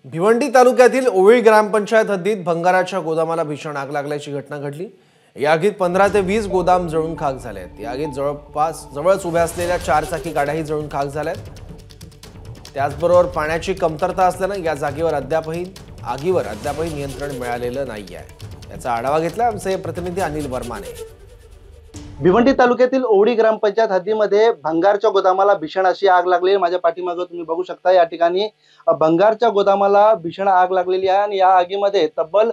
भिवंडी तालुक्यातील ओवळी ग्रामपंचायत हद्दीत भंगाराच्या गोदामाला भीषण आग लागल्याची घटना घडली। या आगीत 15 ते 20 गोदाम जळून खाक झाले आहेत। या आगीत जवळच उभ्या असलेल्या 4 चाकी गाड्याही जळून खाक झाल्या आहेत। त्याचबरोबर पाण्याची कमतरता असल्याने या आगीवर अद्यापही नियंत्रण मिळालेलं नाहीये। याचा आढावा घेतला आमचे प्रतिनिधी अनिल वर्माने। भिवंडी तालुक्यातील ओवळी ग्रामपंचायत हद्दीमध्ये भंगारच्या गोदामाला भीषण अशी आग लागली। माझ्या पाठीमागे तुम्ही बघू शकता, या ठिकाणी भंगारच्या गोदामाला भीषण आग लागलेली आहे आणि या आगीमध्ये तब्बल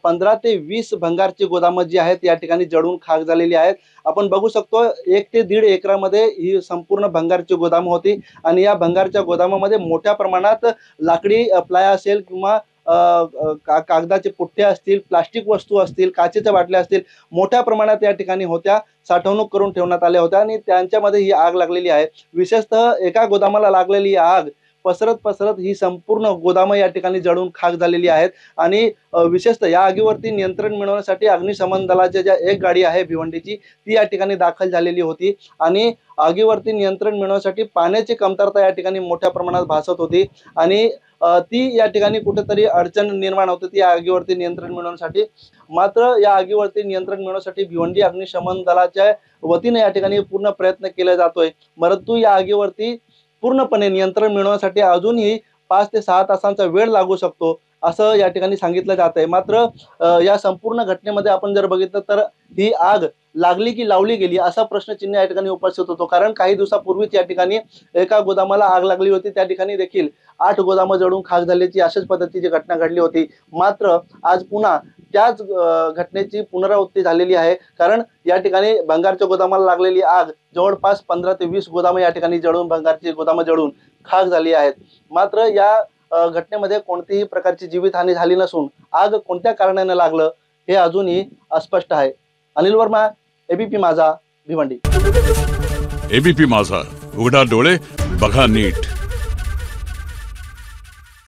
15 ते 20 भंगारची गोदामं जी आहेत या ठिकाणी जळून खाक झालेली आहेत। आपण बघू शकतो 1 ते 1.5 एकरामध्ये ही संपूर्ण भंगारची गोदाम होती आणि या भंगारच्या गोदामामध्ये मोठ्या प्रमाणात लाकडी प्लाय असेल किंवा कागदाचे पुठ्ठे असतील, प्लास्टिक वस्तू असतील, काचेच्या बाटल्या असतील, मोठ्या प्रमाणात या ठिकाणी होत्या, साठवणूक करून ठेवण्यात आल्या होत्या आणि त्यांच्यामध्ये ही आग लागलेली आहे। विशेषतः एका गोदामाला लागलेली आग पसरत ही संपूर्ण गोदामं या ठिकाणी जळून खाक झालेली आहेत आणि विशेषतः या आगीवरती नियंत्रण मिळवण्यासाठी अग्निशमन दलाच्या ज्या एक गाडी आहे भिवंडीची ती या ठिकाणी दाखल झालेली होती आणि आगीवरती नियंत्रण मिळवण्यासाठी पाण्याची कमतरता या ठिकाणी मोठ्या प्रमाणात भासत होती आणि ती या ठिकाणी कुठेतरी अडचण निर्माण होते ती आगीवरती नियंत्रण मिळवण्यासाठी। मात्र या आगीवरती नियंत्रण मिळवण्यासाठी भिवंडी अग्निशमन दलाच्या वतीने या ठिकाणी पूर्ण प्रयत्न केला जातोय, परंतु या आगीवरती पूर्णपणे नियंत्रण मिळवण्यासाठी अजूनही 5 ते 6 तासांचा वेळ लागू शकतो असं या ठिकाणी सांगितलं जात आहे। मात्र या संपूर्ण घटनेमध्ये आपण जर बघितलं तर ही आग लागली की लावली गेली असा प्रश्नचिन्ह या ठिकाणी उपस्थित होतो, कारण काही दिवसापूर्वीच या ठिकाणी एका गोदामाला आग लागली होती, त्या ठिकाणी देखील 8 गोदामं जळून खाक झाल्याची अशाच पद्धतीची घटना घडली होती। मात्र आज पुन्हा त्याच घटनेची पुनरावृत्ती झालेली आहे, कारण या ठिकाणी भंगारच्या गोदामाला लागलेली आग जवळपास 15 ते 20 गोदामं या ठिकाणी जळून भंगारची गोदामं जळून खाक झाली आहेत। मात्र या घटनेमध्ये कोणतीही प्रकारची जीवितहानी झाली नसून आग कोणत्या कारणाने लागलं हे अजूनही अस्पष्ट आहे। अनिल वर्मा, एबीपी माझा, भिवंडी। एबीपी माझा, उघडा डोळे बघा नीट।